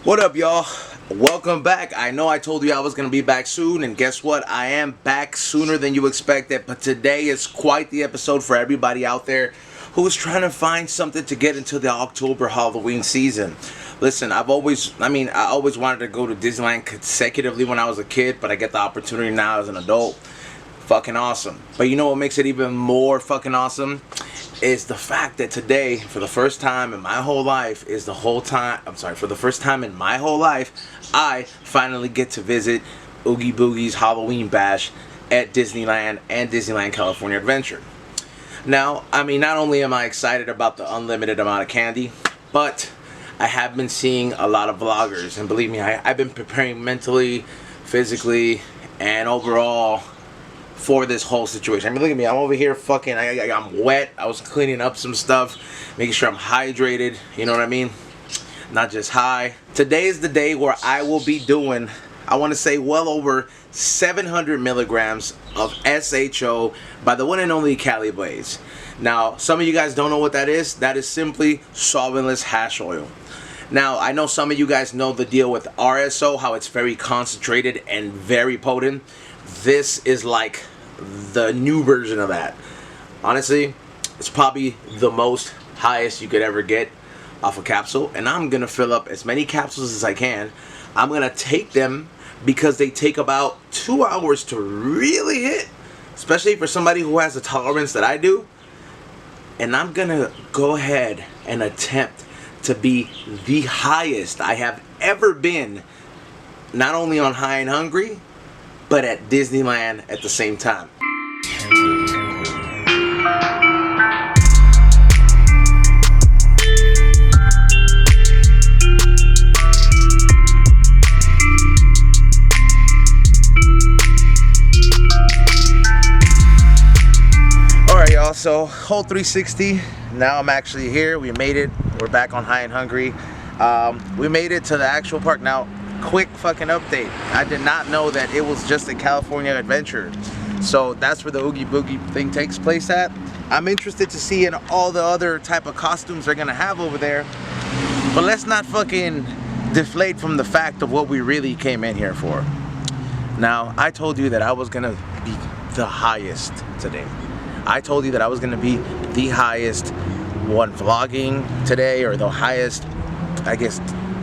What up, y'all? Welcome back. I know I told you I was going to be back soon, and guess what? I am back sooner than you expected, but today is quite the episode for everybody out there who's trying to find something to get into the October Halloween season. Listen, I always wanted to go to Disneyland consecutively when I was a kid, but I get the opportunity now as an adult. Fucking awesome. But you know what makes it even more fucking awesome? Is the fact that today, for the first time in my whole life, for the first time in my whole life, I finally get to visit Oogie Boogie's Halloween Bash at Disneyland and Disneyland California Adventure. Now, not only am I excited about the unlimited amount of candy, but I have been seeing a lot of vloggers, and believe me, I've been preparing mentally, physically, and overall for this whole situation. Look at me. I'm over here fucking, I'm wet. I was cleaning up some stuff, making sure I'm hydrated. You know what I mean? Not just high. Today is the day where I will be doing, I want to say, well over 700 milligrams of SHO by the one and only Cali Blaze. Now, some of you guys don't know what that is. That is simply solventless hash oil. Now, I know some of you guys know the deal with RSO, how it's very concentrated and very potent. This is like the new version of that. Honestly, it's probably the most highest you could ever get off a capsule, and I'm gonna fill up as many capsules as I can. I'm gonna take them because they take about 2 hours to really hit, especially for somebody who has a tolerance that I do. And I'm gonna go ahead and attempt to be the highest I have ever been, not only on High and Hungry, but at Disneyland at the same time. Alright, y'all, so whole 360. Now I'm actually here. We made it. We're back on High and Hungry. We made it to the actual park. Now, quick fucking update. I did not know that it was just a California Adventure. So that's where the Oogie Boogie thing takes place at. I'm interested to see in all the other type of costumes they're gonna have over there. But let's not fucking deflate from the fact of what we really came in here for. Now, I told you that I was gonna be the highest today. I told you that I was gonna be the highest one vlogging today, or the highest, I guess,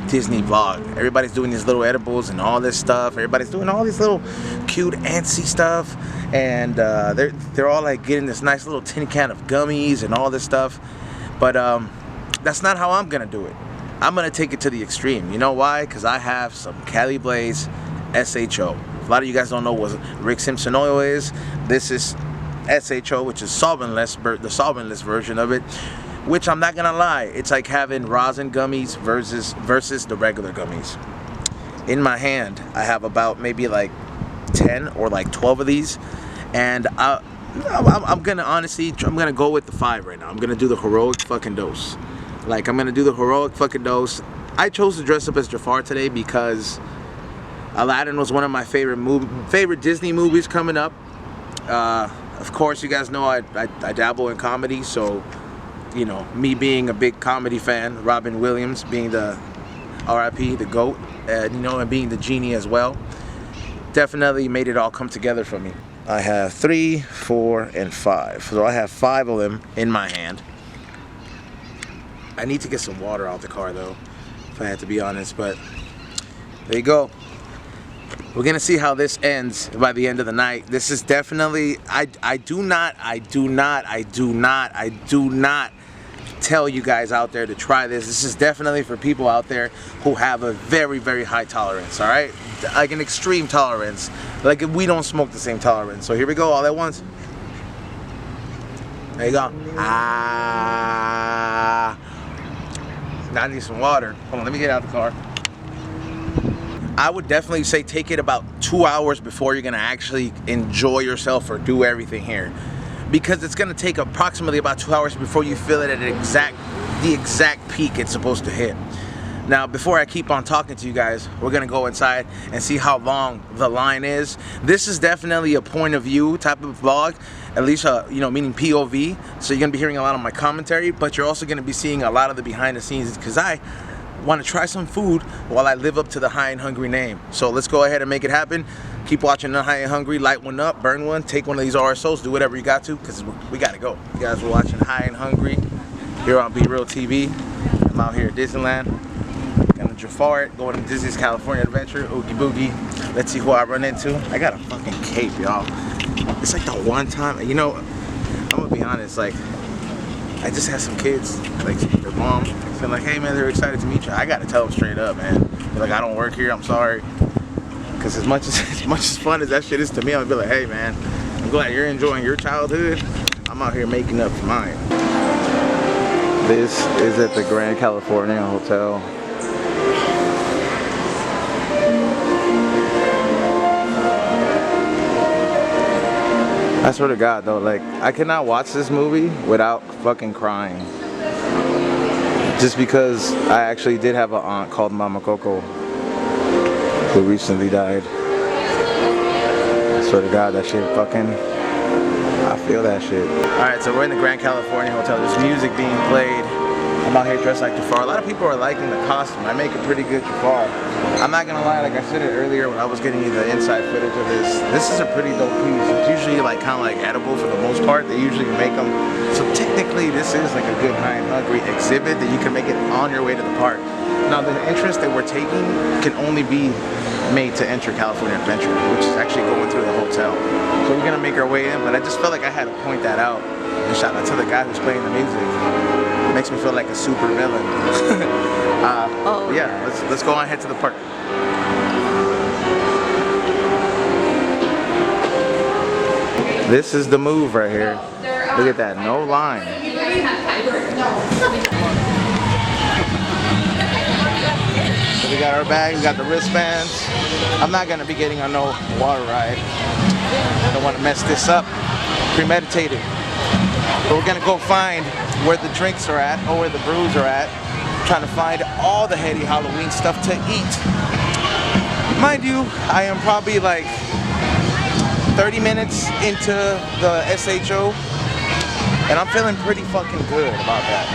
Disney vlog. Everybody's doing these little edibles and all this stuff. Everybody's doing all these little cute antsy stuff, and they're all like getting this nice little tin can of gummies and all this stuff. But that's not how I'm gonna do it. I'm gonna take it to the extreme. You know why? Because I have some Cali Blaze SHO. A lot of you guys don't know what Rick Simpson oil is. This is SHO, which is solventless, the solventless version of it. Which, I'm not gonna lie, it's like having rosin gummies versus the regular gummies. In my hand, I have about maybe like 10 or like 12 of these, and I'm gonna go with the 5 right now. I'm gonna do the heroic fucking dose. I'm gonna do the heroic fucking dose. I chose to dress up as Jafar today because Aladdin was one of my favorite Disney movies coming up. Of course, you guys know I dabble in comedy, so you know, me being a big comedy fan, Robin Williams being the RIP, the GOAT, and being the genie as well, definitely made it all come together for me. I have 3, 4, and 5. So I have 5 of them in my hand. I need to get some water out the car though, if I had to be honest, but there you go. We're gonna see how this ends by the end of the night. This is definitely, I do not tell you guys out there to try this. This is definitely for people out there who have a very, very high tolerance, all right? Like an extreme tolerance. Like if we don't smoke the same tolerance. So here we go, all at once. There you go. Now I need some water. Hold on, let me get out the car. I would definitely say take it about 2 hours before you're gonna actually enjoy yourself or do everything here, because it's gonna take approximately about 2 hours before you feel it at the exact peak it's supposed to hit. Now, before I keep on talking to you guys, we're gonna go inside and see how long the line is. This is definitely a point of view type of vlog, at least meaning POV. So you're gonna be hearing a lot of my commentary, but you're also gonna be seeing a lot of the behind the scenes, because I want to try some food while I live up to the High and Hungry name. So let's go ahead and make it happen. Keep watching the High and Hungry. Light one up, burn one, take one of these RSOs, do whatever you got to, because we got to go. You guys were watching High and Hungry here on Be Real TV. I'm out here at Disneyland. Got a Jafar, going to Disney's California Adventure, Oogie Boogie. Let's see who I run into. I got a fucking cape, y'all. It's like the one time, you know, I'm gonna be honest, like, I just had some kids, like their mom, saying like, hey man, they're excited to meet you. I gotta tell them straight up, man. They're like, I don't work here, I'm sorry. Cause as much as fun as that shit is to me, I'm gonna be like, hey man, I'm glad you're enjoying your childhood. I'm out here making up for mine. This is at the Grand California Hotel. I swear to God though, like, I cannot watch this movie without fucking crying. Just because I actually did have an aunt called Mama Coco who recently died. I swear to God, that shit fucking, I feel that shit. Alright, so we're in the Grand California Hotel. There's music being played. I'm out here dressed like Jafar. A lot of people are liking the costume. I make a pretty good Jafar. I'm not gonna lie, like I said it earlier when I was getting you the inside footage of this. This is a pretty dope piece. It's usually like kind of like edible for the most part. They usually make them. So technically, this is like a good High and Hungry exhibit that you can make it on your way to the park. Now, the entrance that we're taking can only be made to enter California Adventure, which is actually going through the hotel. So we're gonna make our way in, but I just felt like I had to point that out. And shout out to the guy who's playing the music. It makes me feel like a super villain. Yeah, let's go on and head to the park. This is the move right here. Look at that, no line. So we got our bag, we got the wristbands. I'm not gonna be getting on no water ride. I don't want to mess this up. Premeditated. But we're gonna go find where the drinks are at, or where the brews are at. Trying to find all the heady Halloween stuff to eat. Mind you, I am probably like 30 minutes into the SHO, and I'm feeling pretty fucking good about that.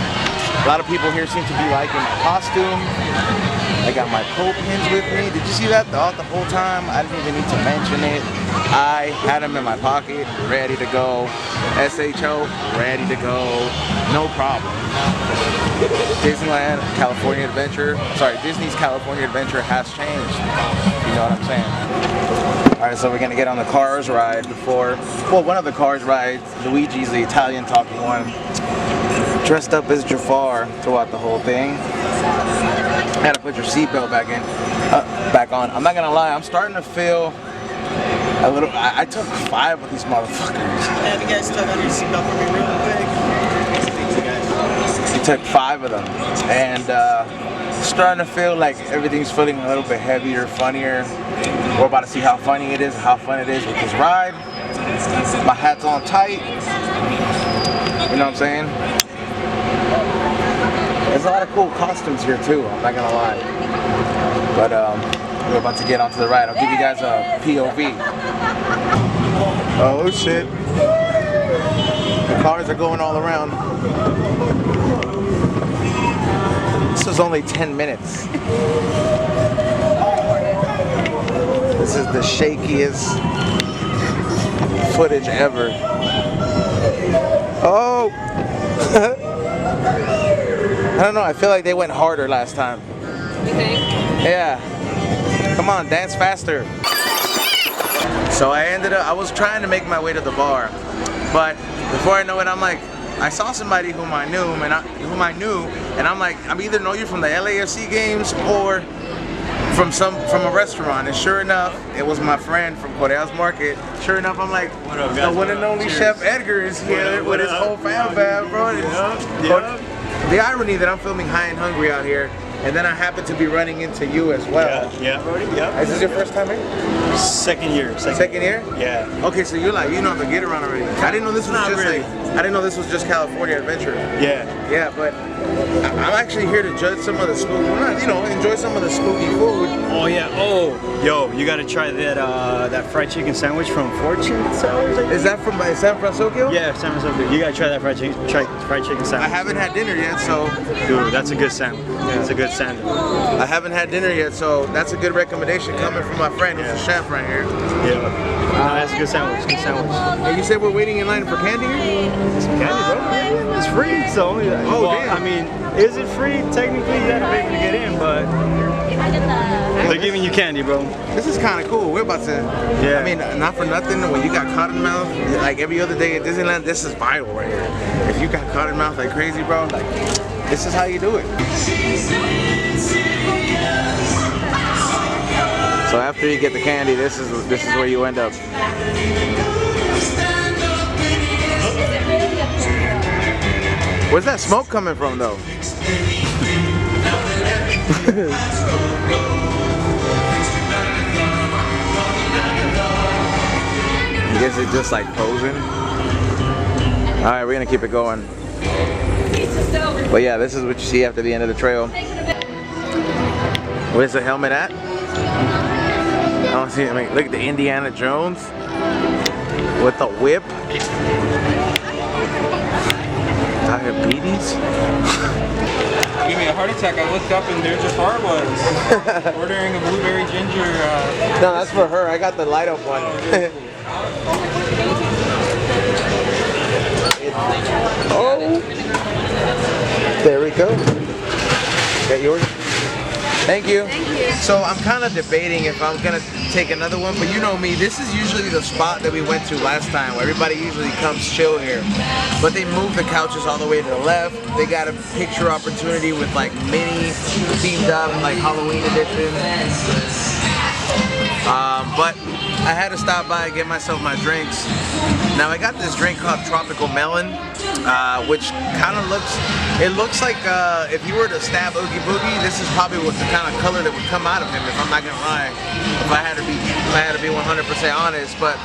A lot of people here seem to be liking my costume. I got my Pope pins with me. Did you see that the whole time? I didn't even need to mention it. I had them in my pocket, ready to go. SHO, ready to go. No problem. Disneyland, California Adventure. Sorry, Disney's California Adventure has changed. You know what I'm saying? Alright, so we're gonna get on the Cars ride before, well, one of the Cars rides, Luigi's the Italian talking one. Dressed up as Jafar throughout the whole thing. Had to put your seatbelt back on. I'm not gonna lie, I'm starting to feel a little. I took 5 of these motherfuckers. Yeah, you guys stuck on your seatbelt for me real quick. I took 5 of them, and starting to feel like everything's feeling a little bit heavier, funnier. We're about to see how funny it is, how fun it is with this ride. My hat's on tight. You know what I'm saying? There's a lot of cool costumes here too, I'm not gonna lie. But we're about to get onto the ride. I'll give you guys a POV. Oh shit. The cars are going all around. This was only 10 minutes. This is the shakiest footage ever. Oh! I don't know, I feel like they went harder last time. You think? Yeah. Come on, dance faster. So I was trying to make my way to the bar, but before I know it, I'm like, I saw somebody whom I knew, and I'm like, I'm either know you from the LAFC games or from a restaurant. And sure enough, it was my friend from Correa's Market. Sure enough, I'm like, What up, the guys? one and only Chef Edgar is here with his whole fam, bro. Yep. The irony that I'm filming High and Hungry out here, and then I happen to be running into you as well. Yeah, Brody, yeah. Is this your first time here? Second year. Second year? Yeah. Okay, so you're like, you know how to get around already. I didn't know this was Not just really. like I didn't know this was just California Adventure. Yeah. Yeah, but I'm actually here to judge some of the spooky, enjoy some of the spooky food. Oh yeah. Oh, yo, you gotta try that fried chicken sandwich from Fortune Sellers. Is that from San Francisco? Yeah, San Francisco. You gotta try that fried chicken sandwich. I haven't had dinner yet, so. Dude, that's a good sandwich. Yeah. It's a good sandwich. I haven't had dinner yet, so that's a good recommendation coming from my friend. He's a chef right here. Yeah. That's a good sandwich. Good sandwich. Hey, you said we're waiting in line for candy here? Some candy, bro. It's free, so. Damn. I mean, is it free? Technically, you gotta pay to get in, but they're giving you candy, bro. This is kind of cool. We're about to. Yeah. I mean, not for nothing. When you got cottonmouth, like every other day at Disneyland, this is viral right here. If you got cottonmouth like crazy, bro, like this is how you do it. So after you get the candy, this is where you end up. Where's that smoke coming from, though? I guess it's just like posing. All right, we're gonna keep it going. But yeah, this is what you see after the end of the trail. Where's the helmet at? I don't see it. I mean, look at the Indiana Jones with the whip. Diabetes? Give me a heart attack. I looked up and there Jafar was ordering a blueberry ginger. No, that's for her. I got the light up one. Oh, there we go. Got yours? Thank you. Thank you. So I'm kind of debating if I'm gonna take another one, but you know me, this is usually the spot that we went to last time, where everybody usually comes chill here. But they moved the couches all the way to the left. They got a picture opportunity with like mini themed up, like Halloween edition. But I had to stop by and get myself my drinks. Now I got this drink called Tropical Melon, which kind of looks like if you were to stab Oogie Boogie, this is probably what the kind of color that would come out of him, if I'm not gonna lie. If I had to be 100% honest, but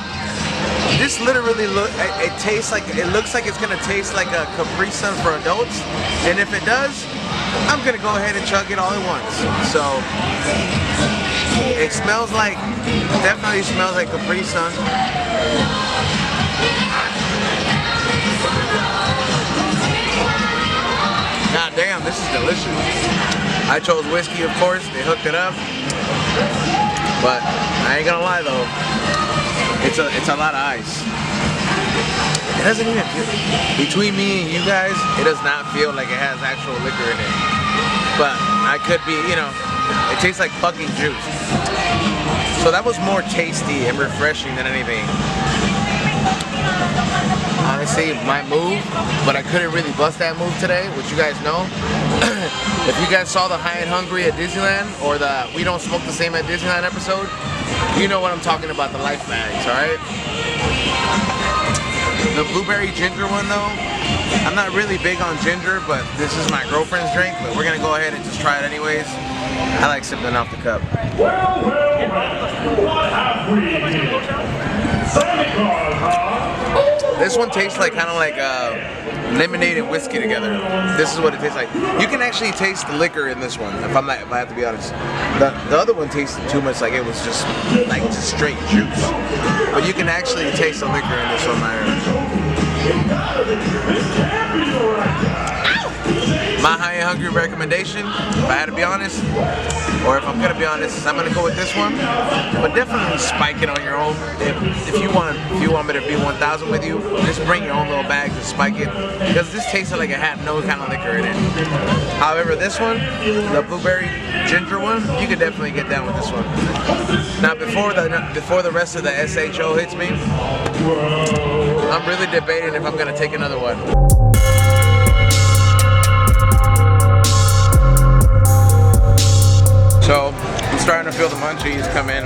this literally looks like it's gonna taste like a Capri Sun for adults, and if it does, I'm gonna go ahead and chug it all at once. So it definitely smells like Capri Sun. God damn, this is delicious. I chose whiskey, of course. They hooked it up, but I ain't gonna lie though, it's a lot of ice. It doesn't even feel, between me and you guys, it does not feel like it has actual liquor in it. But I could be, it tastes like fucking juice. So that was more tasty and refreshing than anything. Honestly, my move, but I couldn't really bust that move today, which you guys know. If you guys saw the High and Hungry at Disneyland, or the We Don't Smoke the Same at Disneyland episode, you know what I'm talking about, the life bags, alright? The blueberry ginger one though, I'm not really big on ginger, but this is my girlfriend's drink, but we're gonna go ahead and just try it anyways. I like sipping off the cup. Well, what have we? Santa Claus, huh? This one tastes like kind of like lemonade and whiskey together. This is what it tastes like. You can actually taste the liquor in this one, if I have to be honest. The other one tasted too much like it was just straight juice. But you can actually taste the liquor in this one right here. My High and Hungry recommendation, if I had to be honest, or if I'm gonna be honest, I'm gonna go with this one. But definitely spike it on your own. If you want me to be 1,000 with you, just bring your own little bags and spike it, because this tasted like it had no kind of liquor in it. However, this one, the blueberry ginger one, you could definitely get down with this one. Now, before the rest of the SHO hits me, I'm really debating if I'm gonna take another one. So, I'm starting to feel the munchies come in.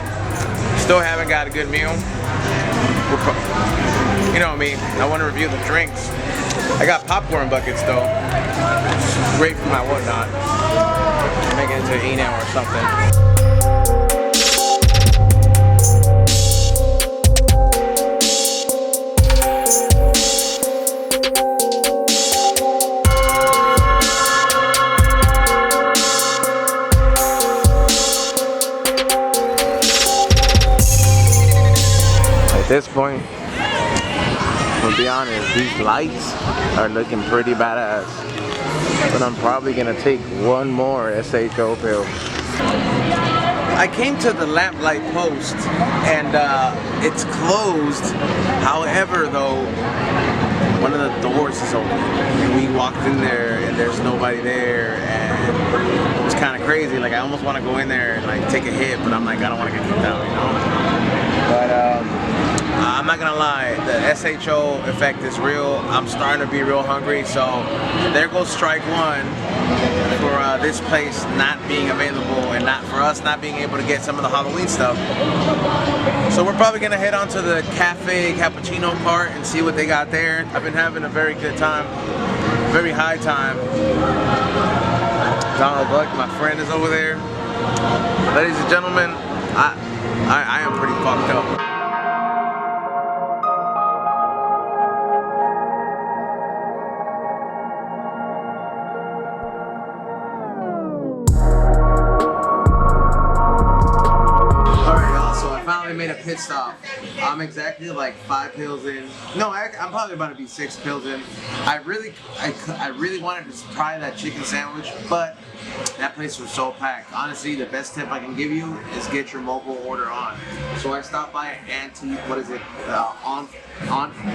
Still haven't got a good meal. You know me, I want to review the drinks. I got popcorn buckets though. Great for my whatnot. Make it into E now or something. At this point, to be honest, these lights are looking pretty badass. But I'm probably gonna take one more SHO pill. I came to the lamplight post and it's closed. However, though, one of the doors is open. And we walked in there and there's nobody there, and it was kind of crazy. Like I almost want to go in there and like take a hit, but I'm like, I don't want to get kicked out, you know. But I'm not gonna lie, the SHO effect is real. I'm starting to be real hungry, so there goes strike one for this place not being available and not for us not being able to get some of the Halloween stuff. So we're probably gonna head on to the cafe cappuccino part and see what they got there. I've been having a very good time, very high time. Donald Duck, my friend, is over there. Ladies and gentlemen, I am pretty fucked up. Made a pit stop. I'm exactly like 5 pills in. No, I'm probably about to be 6 pills in. I really wanted to try that chicken sandwich, but that place was so packed. Honestly, the best tip I can give you is get your mobile order on. So I stopped by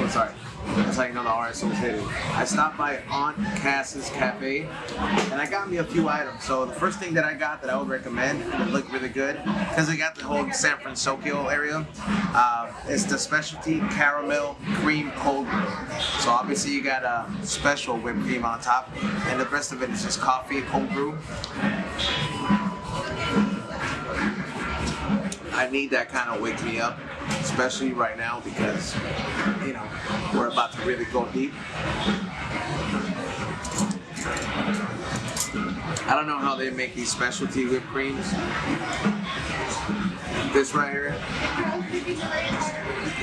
sorry. That's how you know the RSO is hidden. I stopped by Aunt Cass's Cafe and I got me a few items. So the first thing that I got that I would recommend that looked really good, because they got the whole San Francisco area, is the specialty caramel cream cold brew. So obviously you got a special whipped cream on top, and the rest of it is just coffee cold brew. I need that kind of wake me up, especially right now because, you know, we're about to really go deep. I don't know how they make these specialty whipped creams. This right here,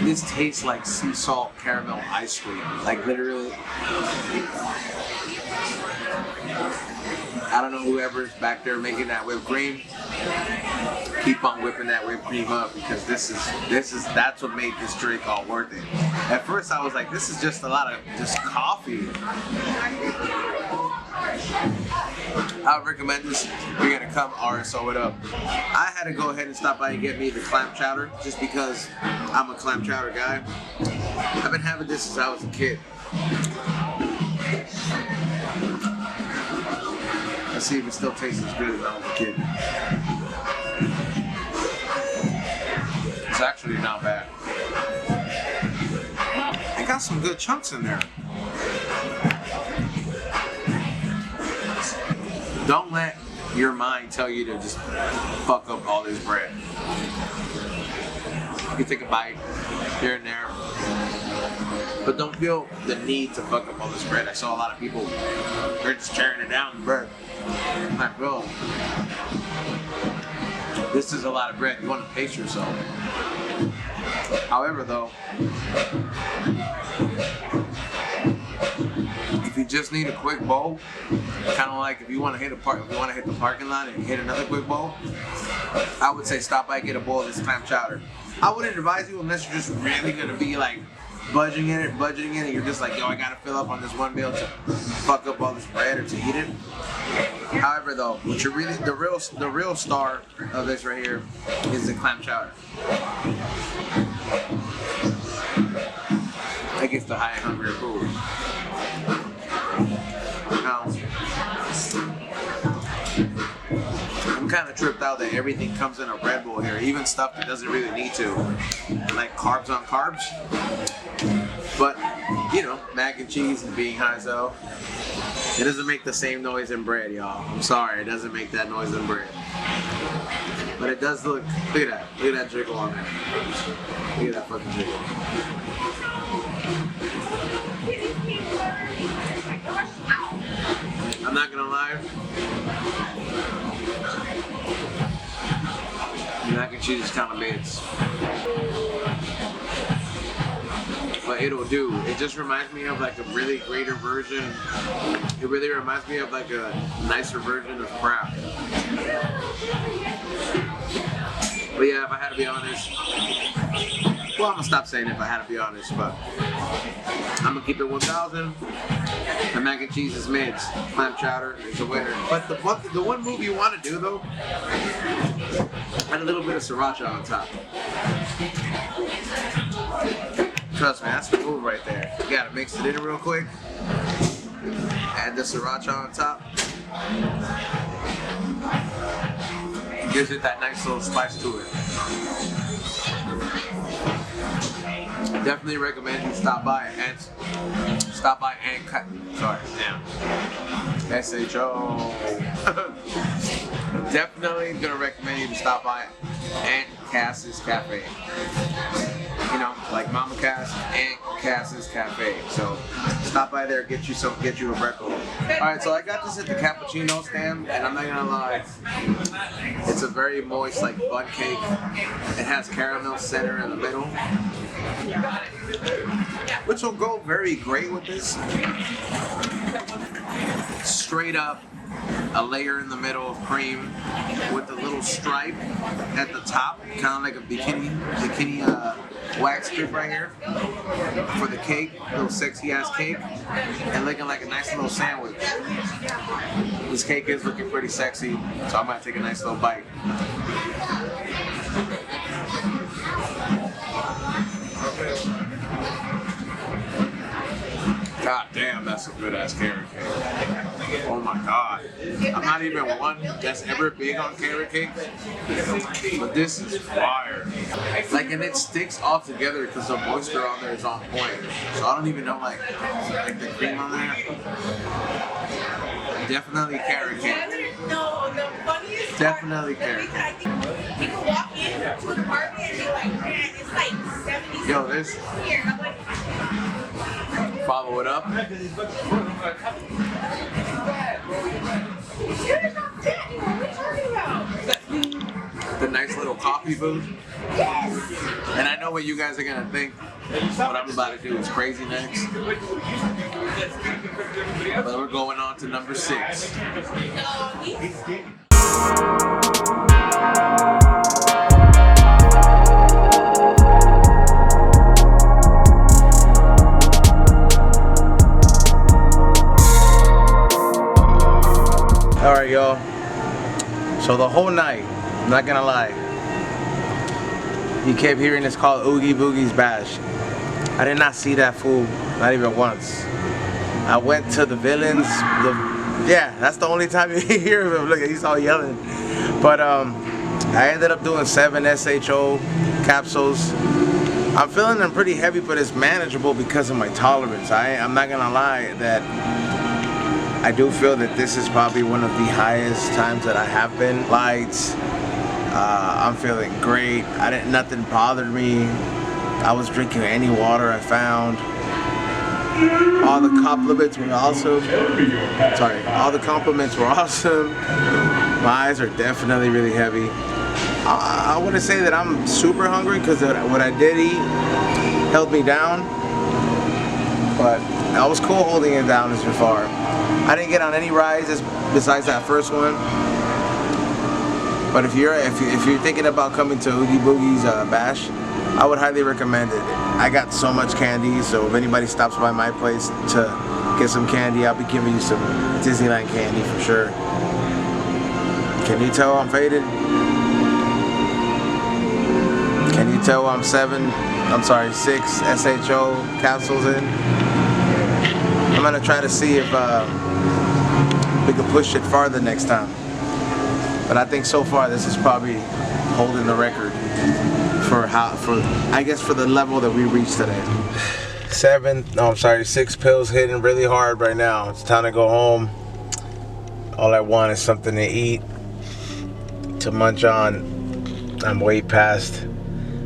this tastes like sea salt caramel ice cream. Like literally. I don't know whoever's back there making that whipped cream. Keep on whipping that whipped cream up, because that's what made this drink all worth it. At first I was like, this is just a lot of just coffee. I would recommend this if you're gonna come RSO it up. I had to go ahead and stop by and get me the clam chowder just because I'm a clam chowder guy. I've been having this since I was a kid. Let's see if it still tastes as good as I was a kid. It's actually not bad. It got some good chunks in there. Don't let your mind tell you to just fuck up all this bread. You can take a bite here and there, but don't feel the need to fuck up all this bread. I saw a lot of people, they're just tearing it down, the bread. I'm like, bro, this is a lot of bread. You want to pace yourself. However, though, if you just need a quick bowl, kind of like if you want to hit the parking lot and hit another quick bowl, I would say stop by and get a bowl of this clam chowder. I wouldn't advise you unless you're just really gonna be like budgeting in it, and you're just like, yo, I gotta fill up on this one meal to fuck up all this bread or to eat it. However, though, what you're really the real star of this right here is the clam chowder. That gets the high and hungry food. Now, I'm kind of tripped out that everything comes in a Red Bull here, even stuff that doesn't really need to, like carbs on carbs. But, you know, mac and cheese and being high, so it doesn't make the same noise in bread, y'all. I'm sorry, it doesn't make that noise in bread. But it does look at that jiggle on there. Look at that fucking jiggle. I'm not gonna lie, mac and cheese is kind of bids. But it'll do. It just reminds me of like a really greater version. It really reminds me of like a nicer version of crap. But yeah, if I had to be honest, Well, I'm gonna stop saying it if I had to be honest, but I'm gonna keep it 1,000. The mac and cheese is mids. Clam chowder is a winner. But the one move you want to do though, add a little bit of sriracha on top. Trust me, that's the move right there. You gotta mix it in real quick. Add the sriracha on top. Gives it that nice little spice to it. Definitely recommend you stop by and cut. Sorry, damn. SHO. Definitely gonna recommend you to stop by Aunt Cass's Cafe. You know, like Mama Cass, Aunt Cass's Cafe. So stop by there, get you a breakfast. Alright, so I got this at the cappuccino stand, and I'm not gonna lie, it's a very moist like bun cake. It has caramel center in the middle, which will go very great with this. Straight up a layer in the middle of cream with a little stripe at the top, kind of like a bikini wax strip right here for the cake, little sexy ass cake, and looking like a nice little sandwich. This cake is looking pretty sexy, so I'm gonna take a nice little bite. God damn, that's a good ass carrot cake. Oh my god. I'm not even one that's ever big on carrot cakes, but this is fire. Like, and it sticks all together because the moisture on there is on point. So I don't even know like the cream on there. Definitely carrot cake. No, the funniest Definitely carrot cake. You can walk into an apartment and be like, man, it's like 70 Yo, this. here. I'm like, Follow it up. you're not dead. What are you talking about? The nice little coffee booth. Yes. And I know what you guys are gonna think. What I'm about to do is crazy next. But we're going on to number 6. Alright, y'all. So the whole night, I'm not gonna lie, you kept hearing it's called Oogie Boogie Bash. I did not see that fool, not even once. I went to the villains. Yeah, that's the only time you hear of him. Look, he's all yelling. But I ended up doing 7 SHO capsules. I'm feeling them pretty heavy, but it's manageable because of my tolerance. I'm not gonna lie that I do feel that this is probably one of the highest times that I have been. Lights, I'm feeling great. Nothing bothered me. I was drinking any water I found. All the compliments were awesome. Sorry, all the compliments were awesome. My eyes are definitely really heavy. I wouldn't say that I'm super hungry because what I did eat held me down, but I was cool holding it down as Jafar. I didn't get on any rides besides that first one. But if you're thinking about coming to Oogie Boogie's Bash, I would highly recommend it. I got so much candy, so if anybody stops by my place to get some candy, I'll be giving you some Disneyland candy for sure. Can you tell I'm faded? Can you tell I'm 6 SHO capsules in? I'm gonna try to see if we can push it farther next time. But I think so far this is probably holding the record for the level that we reached today. 6 pills hitting really hard right now. It's time to go home. All I want is something to eat, to munch on. I'm way past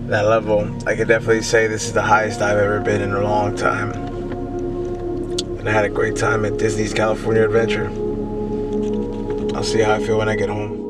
that level. I could definitely say this is the highest I've ever been in a long time. And I had a great time at Disney's California Adventure. I'll see how I feel when I get home.